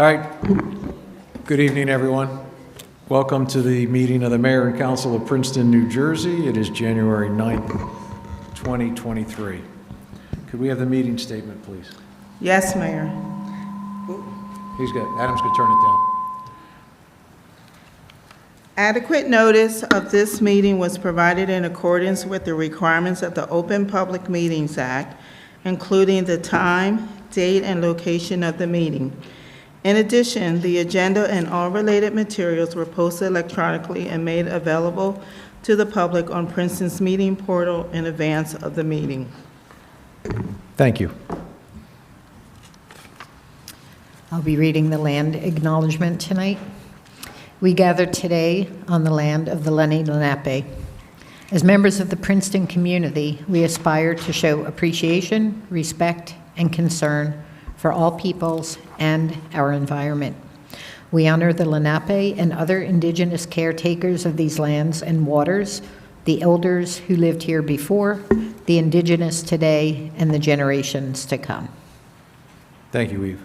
All right. Good evening, everyone. Welcome to the meeting of the Mayor and Council of Princeton, New Jersey. It is January 9th, 2023. Could we have the meeting statement, please? Yes, Mayor. He's good. Adam's going to turn it down. Adequate notice of this meeting was provided in accordance with the requirements of the Open Public Meetings Act, including the time, date, and location of the meeting. In addition, the agenda and all related materials were posted electronically and made available to the public on Princeton's meeting portal in advance of the meeting. Thank you. I'll be reading the land acknowledgement tonight. We gather today on the land of the Lenni Lenape. As members of the Princeton community, we aspire to show appreciation, respect, and concern for all peoples and our environment. We honor the Lenape and other indigenous caretakers of these lands and waters, the elders who lived here before, the indigenous today, and the generations to come. Thank you, Eve.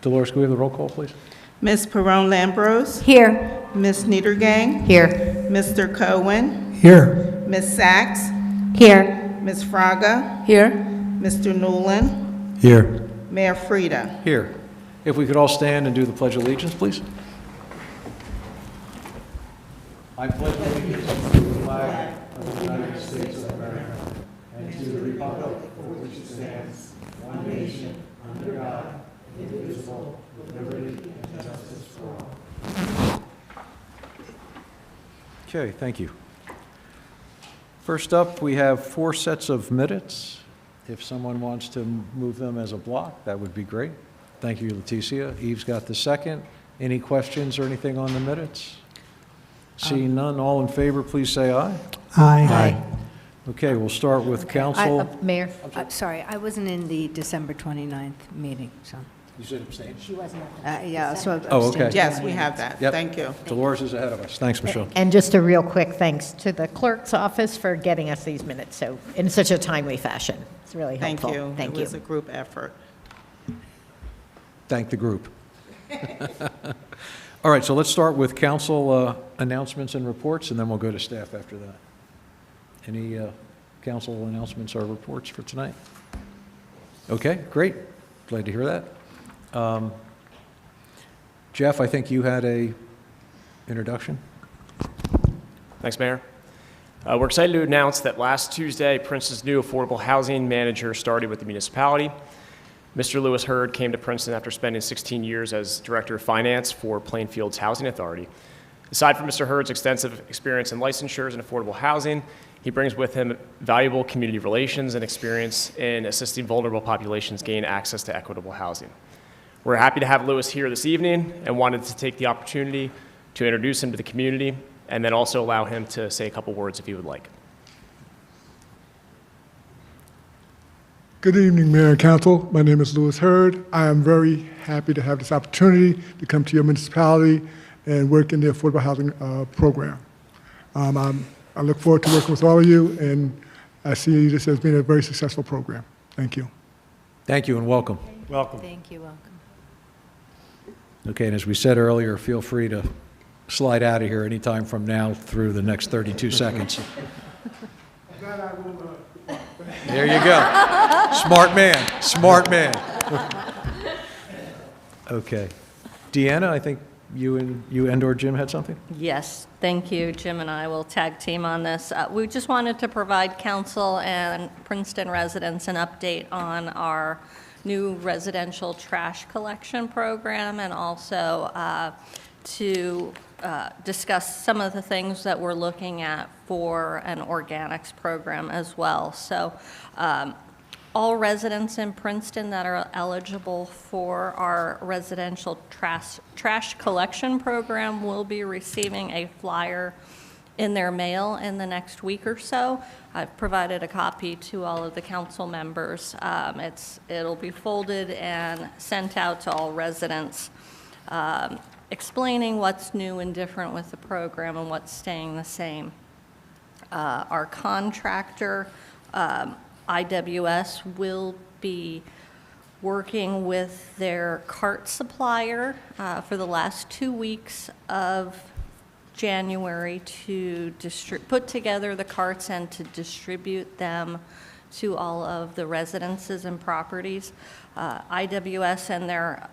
Dolores, can we have the roll call, please? Ms. Perrone-Lambrose? Here. Ms. Niedergang? Here. Mr. Cohen? Here. Ms. Sachs? Here. Ms. Fraga? Here. Mr. Newland? Here. Mayor Frida? Here. If we could all stand and do the Pledge of Allegiance, please. I pledge allegiance to the flag of the United States of America and to the republic for which it stands, one nation, under God, indivisible, with liberty and justice for all. Okay, thank you. First up, we have 4 sets of minutes. If someone wants to move them as a block, that would be great. Thank you, Leticia. Eve's got the second. Any questions or anything on the minutes? Seeing none, all in favor, please say aye. Aye. Okay, we'll start with council. Mayor? Sorry, I wasn't in the December 29th meeting, so. You said abstain? She wasn't. Yeah, so. Oh, okay. Yes, we have that. Yep. Thank you. Dolores is ahead of us. Thanks, Michelle. And just a real quick thanks to the clerk's office for getting us these minutes so in such a timely fashion. It's really Thank helpful. you. Thank It you. was a group effort. Thank the group. All right, so let's start with council announcements and reports, and then we'll go to staff after that. Any council announcements or reports for tonight? Okay, great. Glad to hear that. Jeff, I think you had a introduction. Thanks, Mayor. We're excited to announce that last Tuesday, Princeton's new affordable housing manager started with the municipality. Mr. Lewis Hurd came to Princeton after spending 16 years as Director of Finance for Plainfield's Housing Authority. Aside from Mr. Hurd's extensive experience in licensures and affordable housing, he brings with him valuable community relations and experience in assisting vulnerable populations gain access to equitable housing. We're happy to have Lewis here this evening and wanted to take the opportunity to introduce him to the community and then also allow him to say a couple words if he would like. Good evening, Mayor and Council. My name is Lewis Hurd. I am very happy to have this opportunity to come to your municipality and work in the affordable housing program. I look forward to working with all of you, and I see this as being a very successful program. Thank you. Thank you and welcome. Welcome. Thank you, welcome. Okay, and as we said earlier, feel free to slide out of here anytime from now through the next 32 seconds. There you go. Smart man, smart man. Okay. Deanna, I think you and/or Jim had something? Yes, thank you. Jim and I will tag team on this. We just wanted to provide council and Princeton residents an update on our new residential trash collection program and also to discuss some of the things that we're looking at for an organics program as well. So all residents in Princeton that are eligible for our residential trash collection program will be receiving a flyer in their mail in the next week or so. I've provided a copy to all of the council members. It'll be folded and sent out to all residents, explaining what's new and different with the program and what's staying the same. Our contractor, IWS, will be working with their cart supplier for the last 2 weeks of January to put together the carts and to distribute them to all of the residences and properties. IWS and their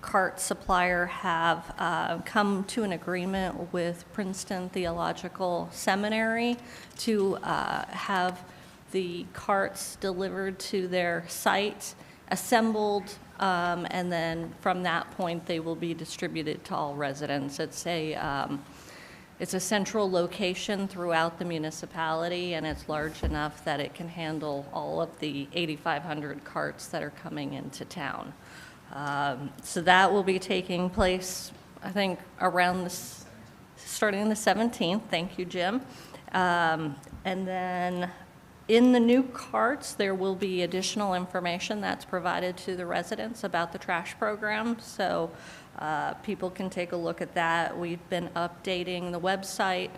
cart supplier have come to an agreement with Princeton Theological Seminary to have the carts delivered to their site, assembled, and then from that point, they will be distributed to all residents. It's a central location throughout the municipality, and it's large enough that it can handle all of the 8,500 carts that are coming into town. So that will be taking place, I think, starting the 17th. Thank you, Jim. And then in the new carts, there will be additional information that's provided to the residents about the trash program. So people can take a look at that. We've been updating the website,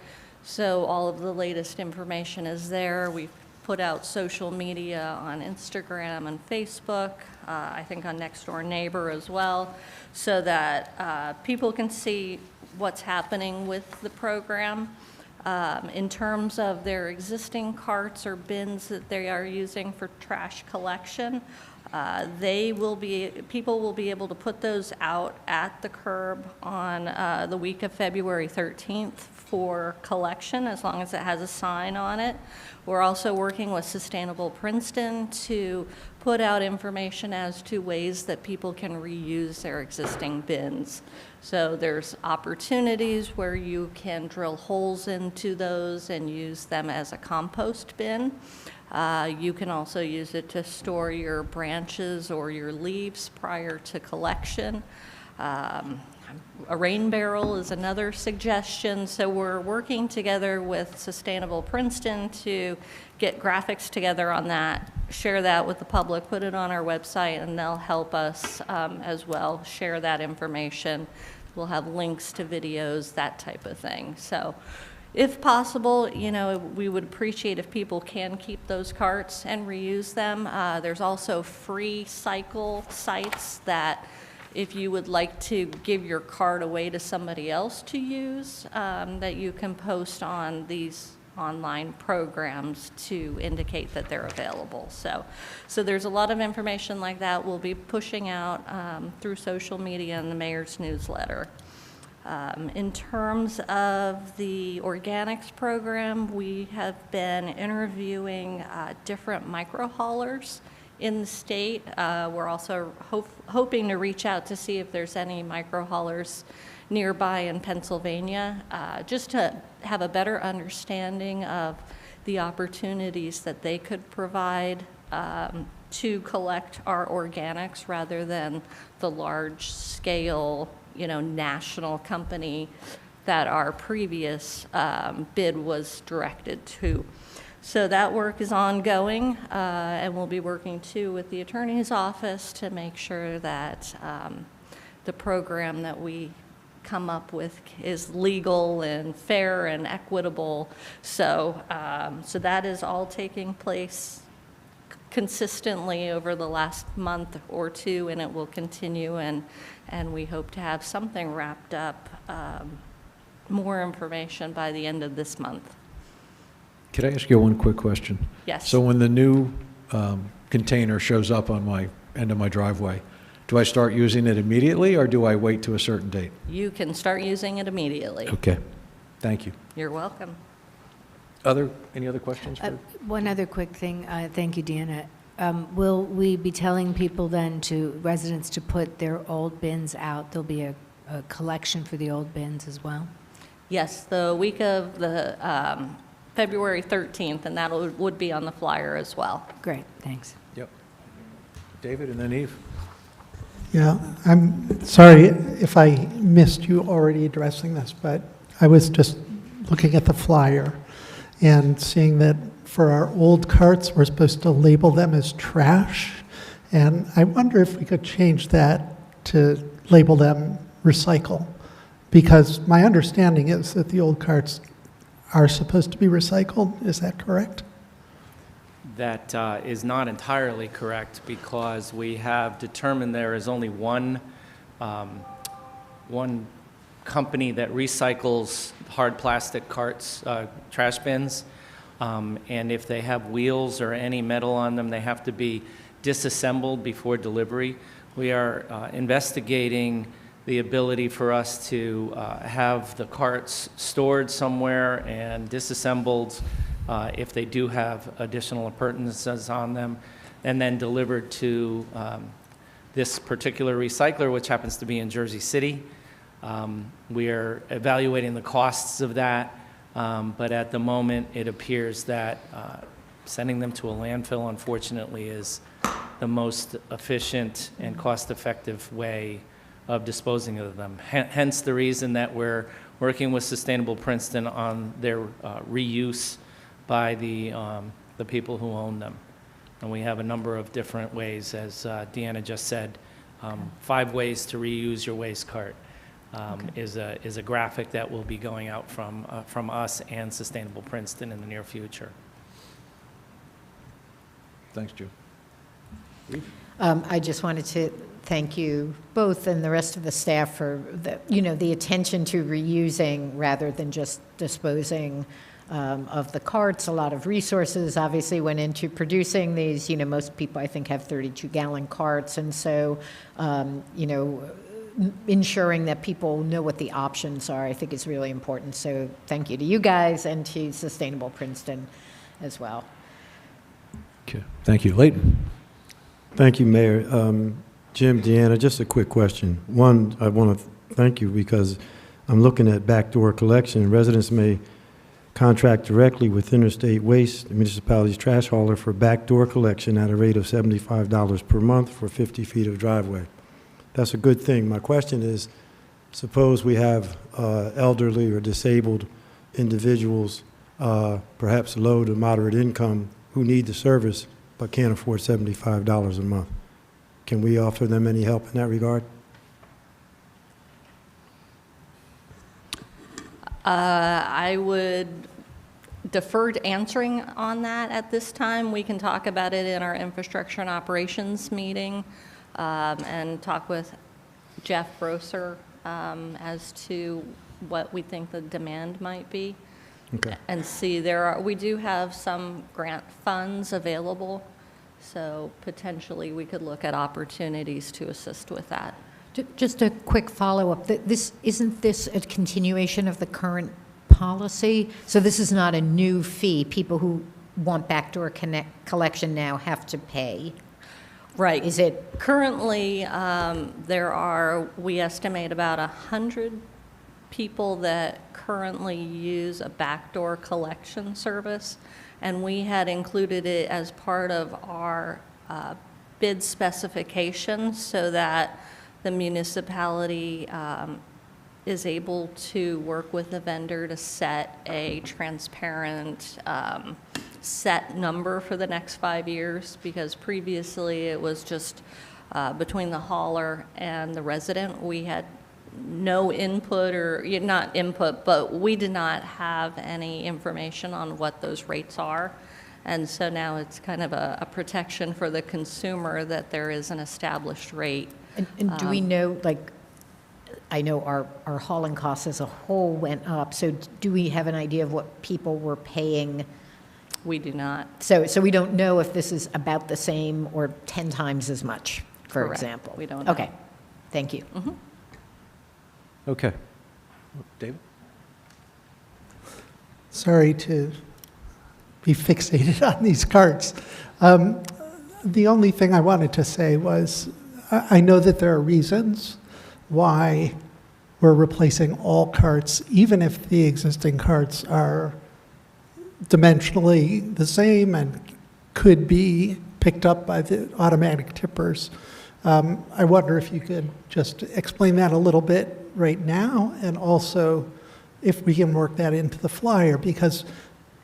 so all of the latest information is there. We've put out social media on Instagram and Facebook, I think on Nextdoor Neighbor as well, so that people can see what's happening with the program. In terms of their existing carts or bins that they are using for trash collection, people will be able to put those out at the curb on the week of February 13th for collection, as long as it has a sign on it. We're also working with Sustainable Princeton to put out information as to ways that people can reuse their existing bins. So there's opportunities where you can drill holes into those and use them as a compost bin. You can also use it to store your branches or your leaves prior to collection. A rain barrel is another suggestion. So we're working together with Sustainable Princeton to get graphics together on that, share that with the public, put it on our website, and they'll help us as well share that information. We'll have links to videos, that type of thing. So if possible, we would appreciate if people can keep those carts and reuse them. There's also free cycle sites that if you would like to give your cart away to somebody else to use, that you can post on these online programs to indicate that they're available. So there's a lot of information like that we'll be pushing out through social media and the mayor's newsletter. In terms of the organics program, we have been interviewing different micro haulers in the state. We're also hoping to reach out to see if there's any micro haulers nearby in Pennsylvania, just to have a better understanding of the opportunities that they could provide to collect our organics rather than the large scale, national company that our previous bid was directed to. So that work is ongoing, and we'll be working too with the attorney's office to make sure that the program that we come up with is legal and fair and equitable. So that is all taking place consistently over the last month or two, and it will continue, and we hope to have something wrapped up, more information by the end of this month. Could I ask you one quick question? Yes. So when the new container shows up on my end of my driveway, do I start using it immediately, or do I wait to a certain date? You can start using it immediately. Okay, thank you. You're welcome. Any other questions? One other quick thing. Thank you, Deanna. Will we be telling people then, residents, to put their old bins out? There'll be a collection for the old bins as well? Yes, the week of the February 13th, and that would be on the flyer as well. Great, thanks. Yep. David and then Eve. Yeah, I'm sorry if I missed you already addressing this, but I was just looking at the flyer and seeing that for our old carts, we're supposed to label them as trash. And I wonder if we could change that to label them recycle. Because my understanding is that the old carts are supposed to be recycled. Is that correct? that is not entirely correct, because we have determined there is only one company that recycles hard plastic carts, trash bins, and if they have wheels or any metal on them, they have to be disassembled before delivery. We are investigating the ability for us to have the carts stored somewhere and disassembled if they do have additional appurtenances on them, and then delivered to this particular recycler, which happens to be in Jersey City. We are evaluating the costs of that, but at the moment, it appears that sending them to a landfill, unfortunately, is the most efficient and cost-effective way of disposing of them. Hence the reason that we're working with Sustainable Princeton on their reuse by the people who own them. And we have a number of different ways, as Deanna just said, 5 ways to reuse your waste cart is a graphic that will be going out from us and Sustainable Princeton in the near future. Thanks, Joe. I just wanted to thank you both and the rest of the staff for the attention to reusing rather than just disposing of the carts. A lot of resources obviously went into producing these. Most people, I think, have 32-gallon carts, and so ensuring that people know what the options are, I think, is really important. So thank you to you guys and to Sustainable Princeton as well. Okay. Thank you. Leighton? Thank you, Mayor. Jim, Deanna, just a quick question. One, I want to thank you because I'm looking at backdoor collection. Residents may contract directly with Interstate Waste, the municipality's trash hauler, for backdoor collection at a rate of $75 per month for 50 feet of driveway. That's a good thing. My question is, suppose we have elderly or disabled individuals, perhaps low to moderate income, who need the service but can't afford $75 a month. Can we offer them any help in that regard? I would defer to answering on that at this time. We can talk about it in our infrastructure and operations meeting and talk with Jeff Brosser as to what we think the demand might be. Okay. And see, we do have some grant funds available, so potentially we could look at opportunities to assist with that. Just a quick follow-up. Isn't this a continuation of the current policy? So this is not a new fee. People who want backdoor collection now have to pay. Right. Is it currently we estimate about 100 people that currently use a backdoor collection service, and we had included it as part of our bid specifications so that the municipality is able to work with the vendor to set a transparent set number for the next 5 years, because previously it was just between the hauler and the resident. We had no input, or not input, but we did not have any information on what those rates are. And so now it's kind of a protection for the consumer that there is an established rate. And do we know, I know our hauling costs as a whole went up, so do we have an idea of what people were paying? We do not. So we don't know if this is about the same or 10 times as much, for Correct. example? We don't know. Okay, thank you. Mm-hmm. Okay. David? Sorry to be fixated on these carts. The only thing I wanted to say was, I know that there are reasons why we're replacing all carts, even if the existing carts are dimensionally the same and could be picked up by the automatic tippers. I wonder if you could just explain that a little bit right now, and also if we can work that into the flyer, because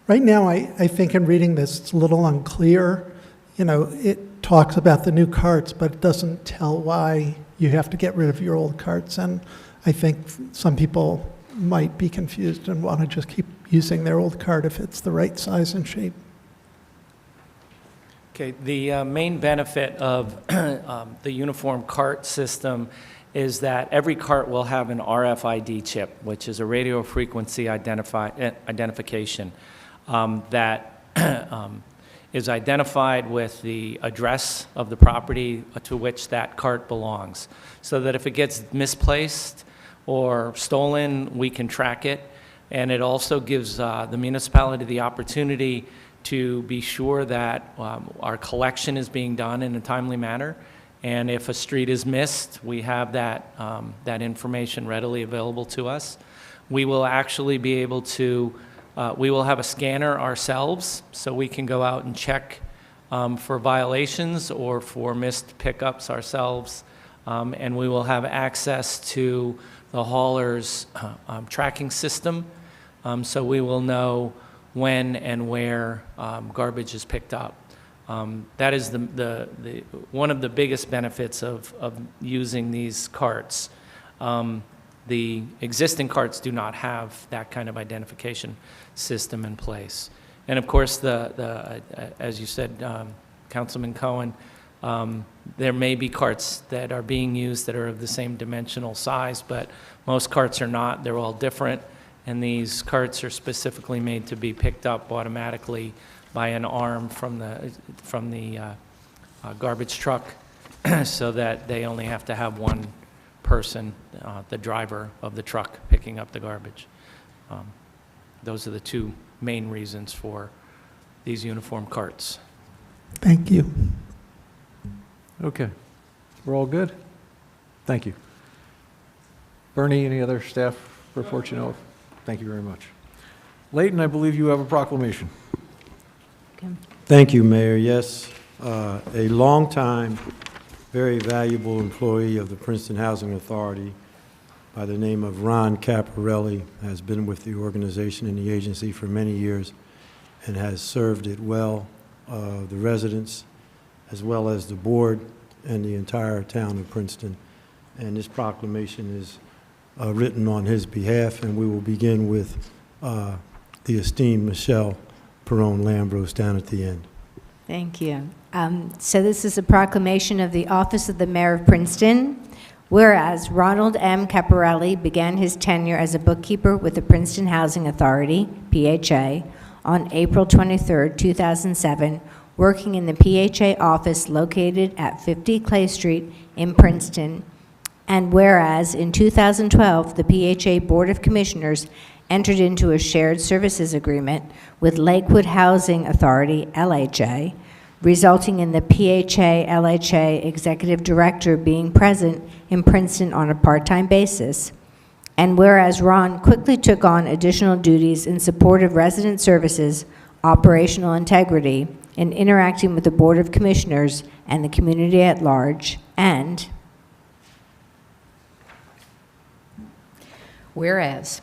right now I think in reading this, it's a little unclear. It talks about the new carts, but it doesn't tell why you have to get rid of your old carts, and I think some people might be confused and want to just keep using their old cart if it's the right size and shape. Okay, the main benefit of the uniform cart system is that every cart will have an RFID chip, which is a radio frequency identification that is identified with the address of the property to which that cart belongs, so that if it gets misplaced or stolen, we can track it. And it also gives the municipality the opportunity to be sure that our collection is being done in a timely manner. And if a street is missed, we have that information readily available to us. We will actually be able to, we will have a scanner ourselves, so we can go out and check for violations or for missed pickups ourselves. And we will have access to the hauler's tracking system, so we will know when and where garbage is picked up. That is one of the biggest benefits of using these carts. The existing carts do not have that kind of identification system in place. And of course, as you said, Councilman Cohen, there may be carts that are being used that are of the same dimensional size, but most carts are not. They're all different. And these carts are specifically made to be picked up automatically by an arm from the garbage truck, so that they only have to have one person, the driver of the truck, picking up the garbage. Those are the two main reasons for these uniform carts. Thank you. Okay. We're all good? Thank you. Bernie, any other staff reports you know of? Thank you very much. Leighton, I believe you have a proclamation. Thank you, Mayor. Yes, a longtime, very valuable employee of the Princeton Housing Authority by the name of Ron Caparelli has been with the organization and the agency for many years and has served it well, the residents, as well as the board and the entire town of Princeton. And this proclamation is written on his behalf, and we will begin with the esteemed Michelle Perrone-Lambros down at the end. Thank you. So this is a proclamation of the Office of the Mayor of Princeton. Whereas Ronald M. Caparelli began his tenure as a bookkeeper with the Princeton Housing Authority, PHA, on April 23, 2007, working in the PHA office located at 50 Clay Street in Princeton. And whereas in 2012, the PHA Board of Commissioners entered into a shared services agreement with Lakewood Housing Authority, LHA, resulting in the PHA-LHA Executive Director being present in Princeton on a part-time basis. And whereas Ron quickly took on additional duties in support of resident services, operational integrity, and interacting with the Board of Commissioners and the community at large, and Whereas,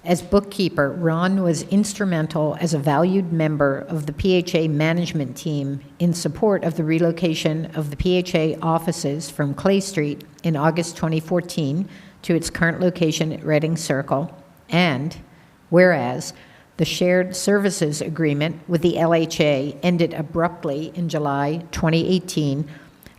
as bookkeeper, Ron was instrumental as a valued member of the PHA management team in support of the relocation of the PHA offices from Clay Street in August 2014 to its current location at Reading Circle. And whereas, the shared services agreement with the LHA ended abruptly in July 2018,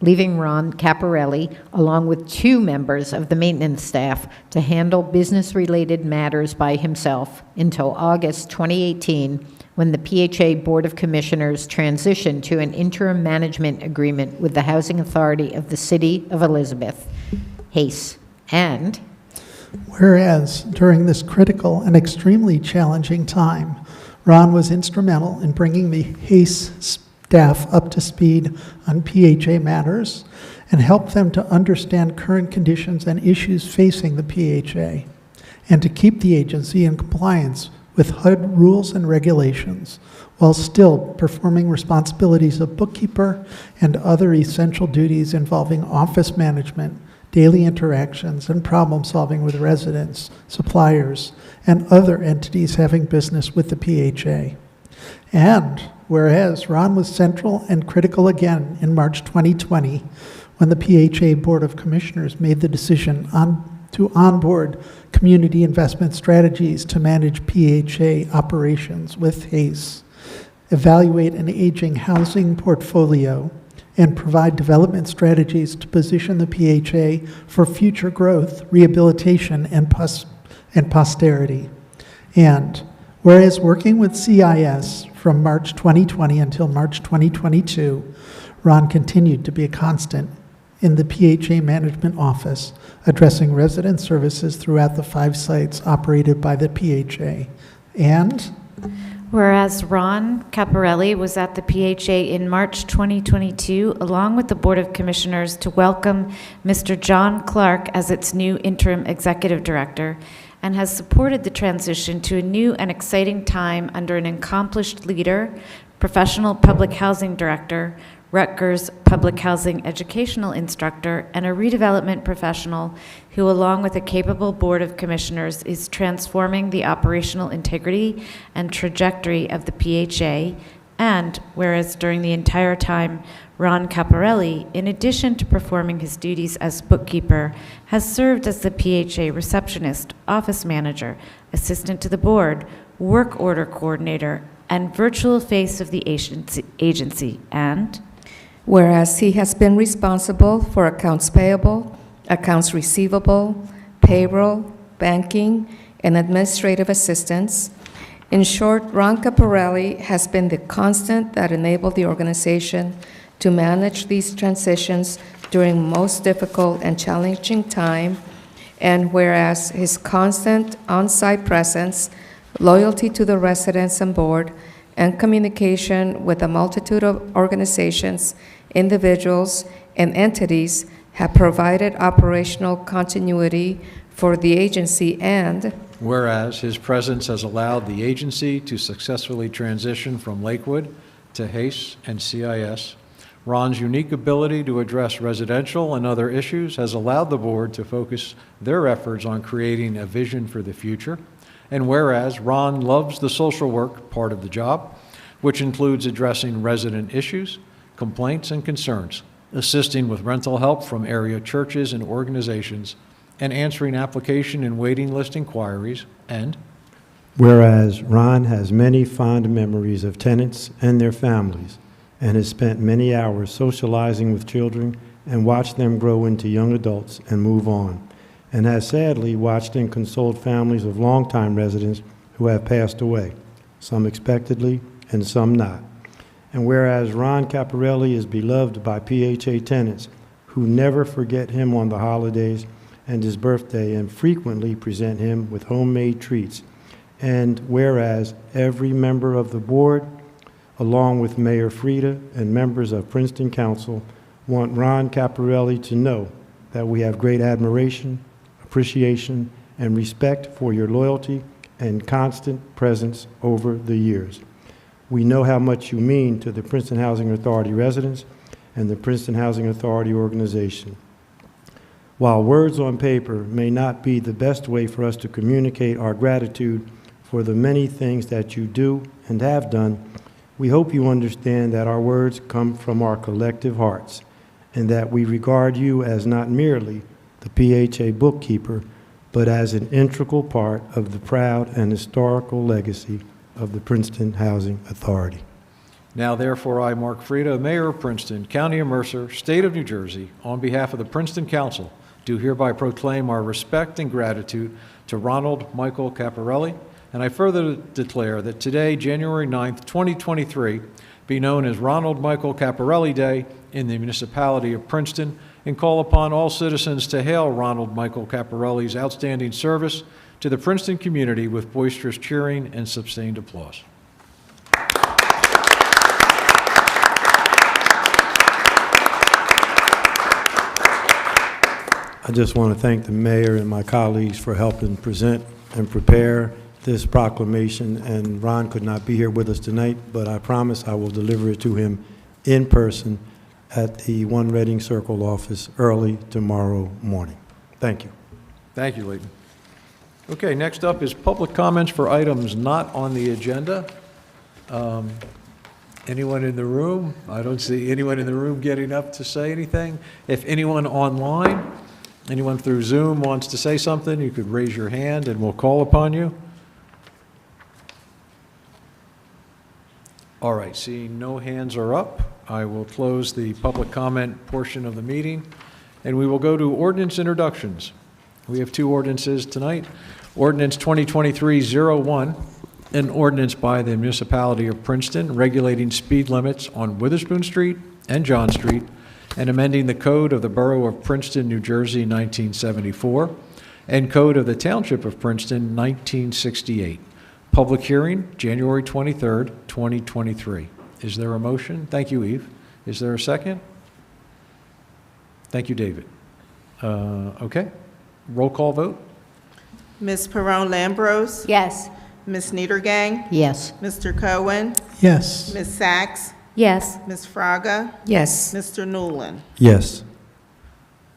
leaving Ron Caparelli, along with 2 members of the maintenance staff, to handle business-related matters by himself until August 2018, when the PHA Board of Commissioners transitioned to an interim management agreement with the Housing Authority of the City of Elizabeth, HACE. And Whereas, during this critical and extremely challenging time, Ron was instrumental in bringing the HACE staff up to speed on PHA matters and help them to understand current conditions and issues facing the PHA, and to keep the agency in compliance with HUD rules and regulations, while still performing responsibilities of bookkeeper and other essential duties involving office management, daily interactions, and problem solving with residents, suppliers, and other entities having business with the PHA. And whereas Ron was central and critical again in March 2020, when the PHA Board of Commissioners made the decision to onboard Community Investment Strategies to manage PHA operations with HACE. evaluate an aging housing portfolio, and provide development strategies to position the PHA for future growth, rehabilitation, and posterity. And whereas working with CIS from March 2020 until March 2022, Ron continued to be a constant in the PHA Management Office, addressing resident services throughout the 5 sites operated by the PHA. And whereas Ron Caparelli was at the PHA in March 2022, along with the Board of Commissioners, to welcome Mr. John Clark as its new interim executive director, and has supported the transition to a new and exciting time under an accomplished leader, professional public housing director, Rutgers public housing educational instructor, and a redevelopment professional who, along with a capable Board of Commissioners, is transforming the operational integrity and trajectory of the PHA. And whereas during the entire time, Ron Caparelli, in addition to performing his duties as bookkeeper, has served as the PHA receptionist, office manager, assistant to the board, work order coordinator, and virtual face of the agency. And whereas he has been responsible for accounts payable, accounts receivable, payroll, banking, and administrative assistance. In short, Ron Caparelli has been the constant that enabled the organization to manage these transitions during most difficult and challenging time. And whereas his constant on-site presence, loyalty to the residents and board, and communication with a multitude of organizations, individuals, and entities have provided operational continuity for the agency. And whereas his presence has allowed the agency to successfully transition from Lakewood to HACE and CIS, Ron's unique ability to address residential and other issues has allowed the board to focus their efforts on creating a vision for the future. And whereas Ron loves the social work part of the job, which includes addressing resident issues, complaints, and concerns, assisting with rental help from area churches and organizations, and answering application and waiting list inquiries. And whereas Ron has many fond memories of tenants and their families, and has spent many hours socializing with children and watched them grow into young adults and move on, and has sadly watched and consoled families of longtime residents who have passed away, some expectedly and some not. And whereas Ron Caparelli is beloved by PHA tenants who never forget him on the holidays and his birthday and frequently present him with homemade treats. And whereas every member of the board, along with Mayor Frida and members of Princeton Council, want Ron Caparelli to know that we have great admiration, appreciation, and respect for your loyalty and constant presence over the years. We know how much you mean to the Princeton Housing Authority residents and the Princeton Housing Authority organization. While words on paper may not be the best way for us to communicate our gratitude for the many things that you do and have done, we hope you understand that our words come from our collective hearts and that we regard you as not merely the PHA bookkeeper, but as an integral part of the proud and historical legacy of the Princeton Housing Authority. now therefore I, Mark Frida, Mayor of Princeton, County of Mercer, State of New Jersey, on behalf of the Princeton Council, do hereby proclaim our respect and gratitude to Ronald Michael Caparelli, and I further declare that today, January 9th, 2023, be known as Ronald Michael Caparelli Day in the municipality of Princeton, and call upon all citizens to hail Ronald Michael Caparelli's outstanding service to the Princeton community with boisterous cheering and sustained applause. I just want to thank the mayor and my colleagues for helping present and prepare this proclamation, and Ron could not be here with us tonight, but I promise I will deliver it to him in person at the One Reading Circle office early tomorrow morning. Thank you. Thank you, Leighton. Okay, next up is public comments for items not on the agenda. Anyone in the room? I don't see anyone in the room getting up to say anything. If anyone online, anyone through Zoom wants to say something, you could raise your hand and we'll call upon you. All right, seeing no hands are up, I will close the public comment portion of the meeting, and we will go to ordinance introductions. We have two ordinances tonight. Ordinance 2023-01, an ordinance by the municipality of Princeton regulating speed limits on Witherspoon Street and John Street, and amending the code of the Borough of Princeton, New Jersey, 1974, and code of the Township of Princeton, 1968. Public hearing, January 23rd, 2023. Is there a motion? Thank you, Eve. Is there a second? Thank you, David. Okay. Roll call vote? Ms. Perron-Lambros? Yes. Ms. Niedergang? Yes. Mr. Cohen? Yes. Ms. Sachs? Yes. Ms. Fraga? Yes. Mr. Newland? Yes.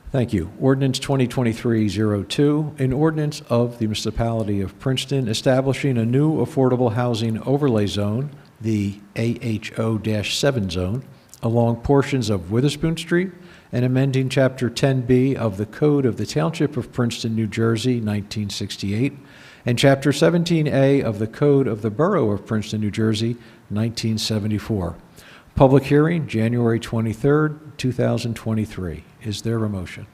Thank you. Ordinance 2023-02, an ordinance of the municipality of Princeton establishing a new affordable housing overlay zone, the AHO-7 zone, along portions of Witherspoon Street, and amending Chapter 10B of the Code of the Township of Princeton, New Jersey, 1968, and Chapter 17A of the Code of the Borough of Princeton, New Jersey, 1974. Public hearing, January 23rd, 2023. Is there a motion?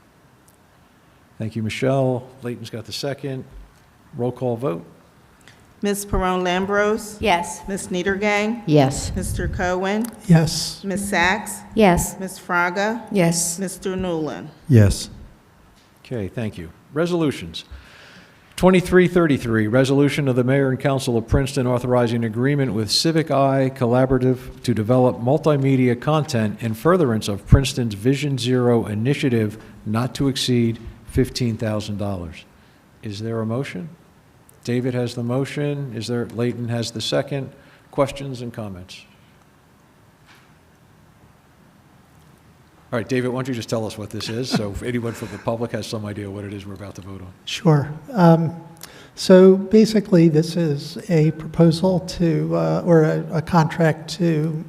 Thank you, Michelle. Layton's got the second. Roll call vote? Ms. Perron-Lambros? Yes. Ms. Niedergang? Yes. Mr. Cohen? Yes. Ms. Sachs? Yes. Ms. Fraga? Yes. Mr. Newland? Yes. Okay, thank you. Resolutions. 2333, resolution of the Mayor and Council of Princeton authorizing agreement with Civic Eye Collaborative to develop multimedia content in furtherance of Princeton's Vision Zero initiative not to exceed $15,000. Is there a motion? David has the motion. Layton has the second. Questions and comments? All right, David, why don't you just tell us what this is, so if anyone from the public has some idea what it is we're about to vote on. Sure. So basically, this is a proposal to, or a contract to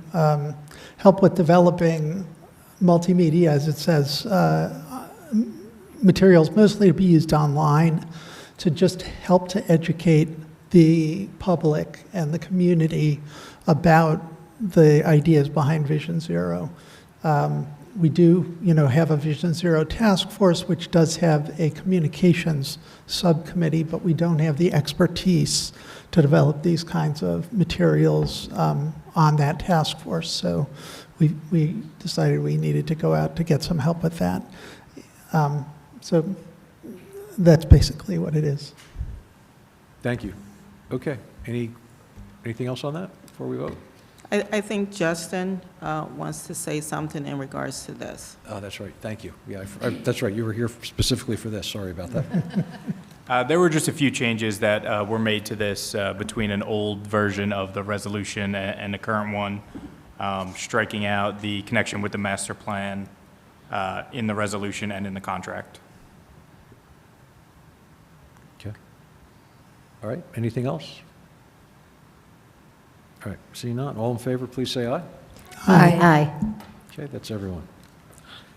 help with developing multimedia, as it says, materials mostly to be used online, to just help to educate the public and the community about the ideas behind Vision Zero. We do, have a Vision Zero task force, which does have a communications subcommittee, but we don't have the expertise to develop these kinds of materials on that task force. So we decided we needed to go out to get some help with that. So that's basically what it is. Thank you. Okay. Anything else on that before we vote? I think Justin wants to say something in regards to this. Oh, that's right. Thank you. Yeah, that's right. You were here specifically for this. Sorry about that. There were just a few changes that were made to this between an old version of the resolution and the current one, striking out the connection with the master plan in the resolution and in the contract. Okay. All right. Anything else? All right. Seeing none, all in favor, please say aye. Aye. Okay, that's everyone.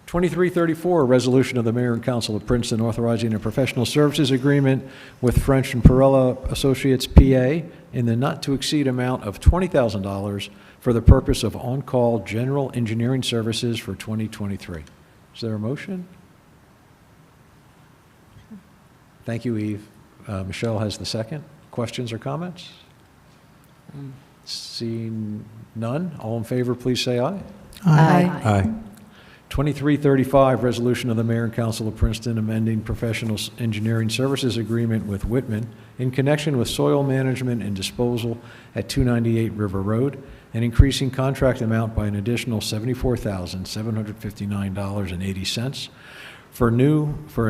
2334, a resolution of the Mayor and Council of Princeton authorizing a professional services agreement with French and Perella Associates, PA, in the not-to-exceed amount of $20,000 for the purpose of on-call general engineering services for 2023. Is there a motion? Thank you, Eve. Michelle has the second. Questions or comments? Seeing none, all in favor, please say aye. Aye. 2335, resolution of the Mayor and Council of Princeton amending professional engineering services agreement with Whitman in connection with soil management and disposal at 298 River Road, and increasing contract amount by an additional $74,759.80 for a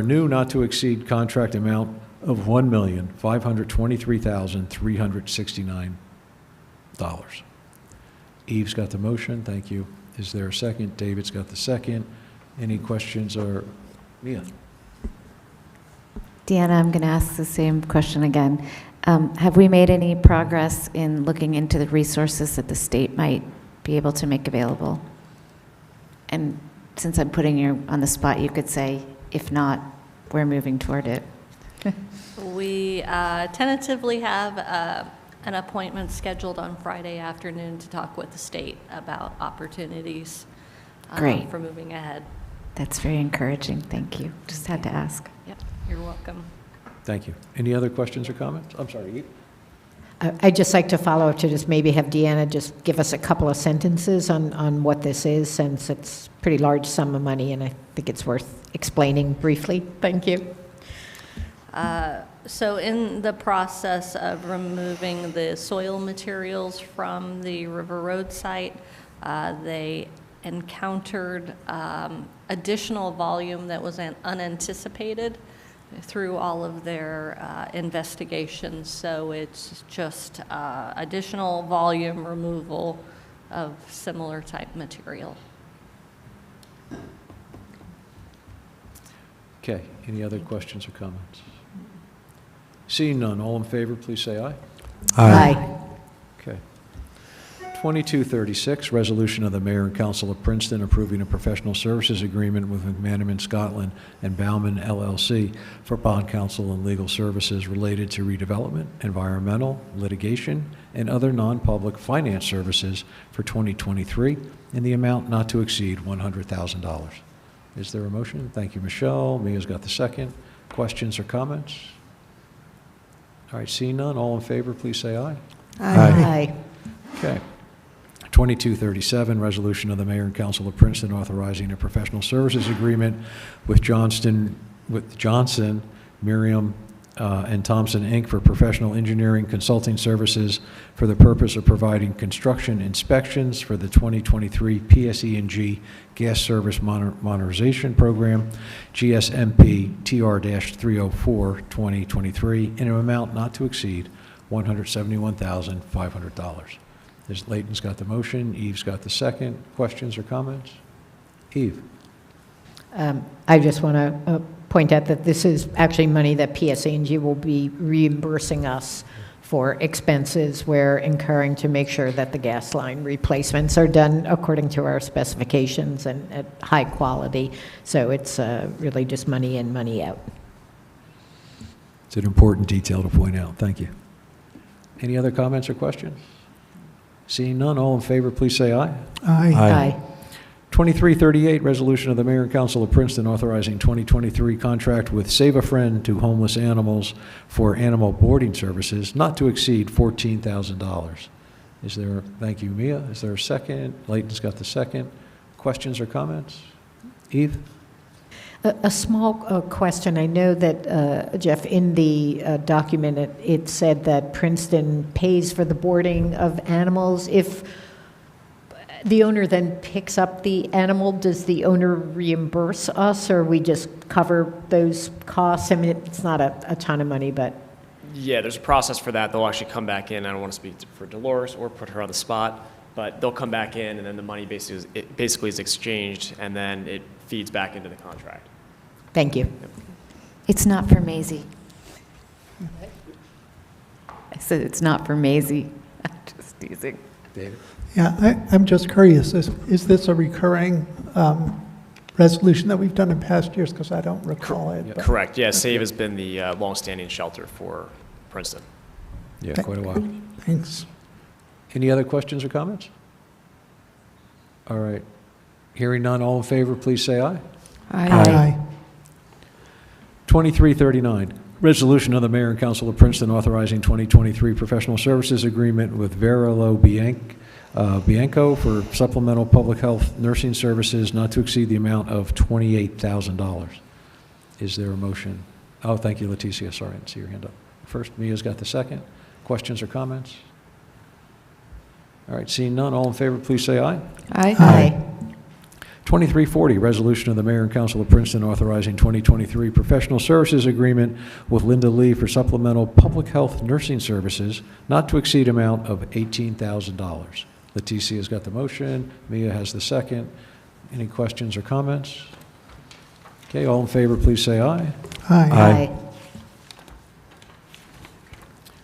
new not-to-exceed contract amount of $1,523,369. Eve's got the motion. Thank you. Is there a second? David's got the second. Any questions or Mia? Deanna, I'm going to ask the same question again. Have we made any progress in looking into the resources that the state might be able to make available? And since I'm putting you on the spot, you could say, if not, we're moving toward it. We tentatively have an appointment scheduled on Friday afternoon to talk with the state about opportunities Great. for moving ahead. That's very encouraging. Thank you. Just had to ask. Yep, you're welcome. Thank you. Any other questions or comments? I'm sorry, Eve? I'd just like to follow up to just maybe have Deanna just give us a couple of sentences on what this is, since it's a pretty large sum of money, and I think it's worth explaining briefly. Thank you. So in the process of removing the soil materials from the River Road site, they encountered additional volume that was unanticipated through all of their investigations. So it's just additional volume removal of similar type material. Okay, any other questions or comments? Seeing none, all in favor, please say aye. Aye. Okay. 2236, resolution of the Mayor and Council of Princeton approving a professional services agreement with McManaman Scotland and Bauman LLC for bond counsel and legal services related to redevelopment, environmental, litigation, and other non-public finance services for 2023 in the amount not to exceed $100,000. Is there a motion? Thank you, Michelle. Mia's got the second. Questions or comments? All right, seeing none, all in favor, please say aye. Aye. Okay. 2237, resolution of the Mayor and Council of Princeton authorizing a professional services agreement with Johnson, Miriam, and Thompson, Inc. for professional engineering consulting services for the purpose of providing construction inspections for the 2023 PSE&G Gas Service Modernization Program, GSMP TR-304 2023, in an amount not to exceed $171,500. Layton's got the motion, Eve's got the second. Questions or comments? Eve? I just want to point out that this is actually money that PSA&G will be reimbursing us for expenses we're incurring to make sure that the gas line replacements are done according to our specifications and at high quality. So it's really just money in, money out. It's an important detail to point out. Thank you. Any other comments or questions? Seeing none, all in favor, please say aye. Aye. 2338, resolution of the Mayor and Council of Princeton authorizing 2023 contract with Save a Friend to homeless animals for animal boarding services not to exceed $14,000. Is there, thank you, Mia. Is there a second? Layton's got the second. Questions or comments? Eve? A small question. I know that, Jeff, in the document, it said that Princeton pays for the boarding of animals. If the owner then picks up the animal, does the owner reimburse us, or we just cover those costs? I mean, it's not a ton of money, but... Yeah, there's a process for that. They'll actually come back in. I don't want to speak for Dolores or put her on the spot, but they'll come back in, and then the money basically is exchanged, and then it feeds back into the contract. Thank you. It's not for Maisie. I said it's not for Maisie. I'm just teasing. David? Yeah, I'm just curious, is this a recurring resolution that we've done in past years? Because I don't recall it. but- Correct, yeah, SAVE has been the longstanding shelter for Princeton. Yeah, quite a while. Thanks. Any other questions or comments? All right. Hearing none, all in favor, please say aye. Aye. 2339, resolution of the Mayor and Council of Princeton authorizing 2023 professional services agreement with Verilo Bianco for supplemental public health nursing services not to exceed the amount of $28,000. Is there a motion? Oh, thank you, Leticia. Sorry, I didn't see your hand up. First, Mia's got the second. Questions or comments? All right, seeing none, all in favor, please say aye. Aye. 2340, resolution of the Mayor and Council of Princeton authorizing 2023 professional services agreement with Linda Lee for supplemental public health nursing services not to exceed amount of $18,000. Leticia's got the motion. Mia has the second. Any questions or comments? Okay, all in favor, please say aye. Aye.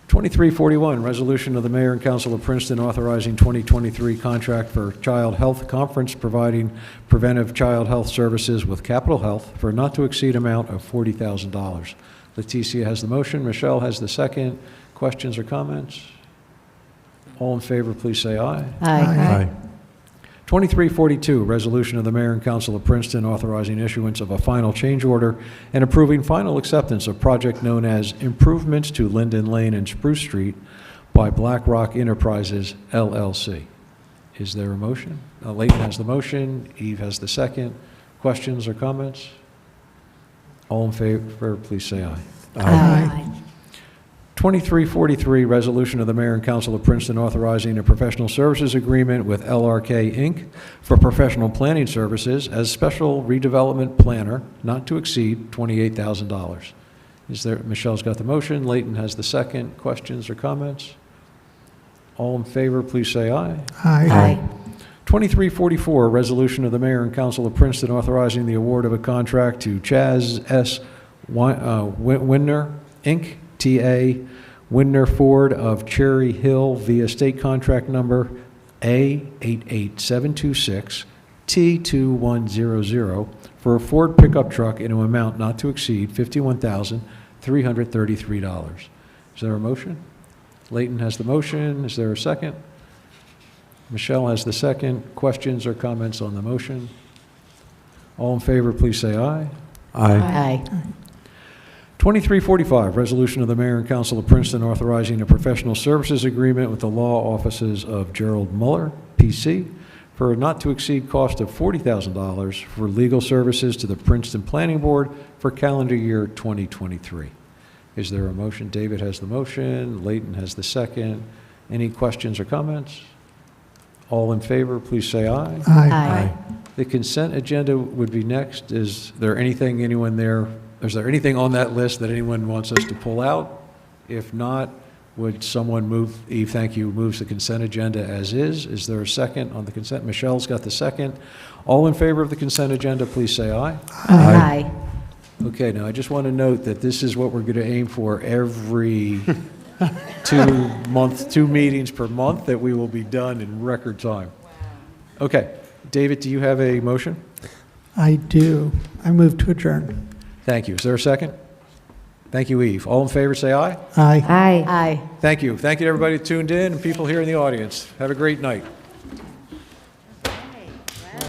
2341, resolution of the Mayor and Council of Princeton authorizing 2023 contract for Child Health Conference providing preventive child health services with Capital Health for a not to exceed amount of $40,000. Leticia has the motion. Michelle has the second. Questions or comments? All in favor, please say aye. Aye. 2342, resolution of the mayor and council of Princeton authorizing issuance of a final change order and approving final acceptance of project known as Improvements to Linden Lane and Spruce Street by Black Rock Enterprises, LLC. Is there a motion? Leighton has the motion, Eve has the second. Questions or comments? All in favor, please say aye. Aye. 2343, resolution of the mayor and council of Princeton authorizing a professional services agreement with LRK Inc. for professional planning services as special redevelopment planner, not to exceed $28,000. Is there, Michelle's got the motion, Leighton has the second. Questions or comments? All in favor, please say aye. Aye. 2344, resolution of the mayor and council of Princeton authorizing the award of a contract to Chaz S. Windner, Inc., TA Windner Ford of Cherry Hill via state contract number A88726 T2100 for a Ford pickup truck in an amount not to exceed $51,333. Is there a motion? Leighton has the motion. Is there a second? Michelle has the second. Questions or comments on the motion? All in favor, please say aye. Aye. 2345, resolution of the mayor and council of Princeton authorizing a professional services agreement with the law offices of Gerald Muller, PC, for a not-to-exceed cost of $40,000 for legal services to the Princeton Planning Board for calendar year 2023. Is there a motion? David has the motion. Leighton has the second. Any questions or comments? All in favor, please say aye. Aye. The consent agenda would be next. Is there anything is there anything on that list that anyone wants us to pull out? If not, would someone move, Eve, thank you, moves the consent agenda as is. Is there a second on the consent? Michelle's got the second. All in favor of the consent agenda, please say aye. Aye. Okay, now I just want to note that this is what we're going to aim for every 2 meetings per month, that we will be done in record time. Okay, David, do you have a motion? I do. I move to adjourn. Thank you. Is there a second? Thank you, Eve. All in favor, say aye. Aye. Aye. Thank you. Thank you to everybody who tuned in and people here in the audience. Have a great night.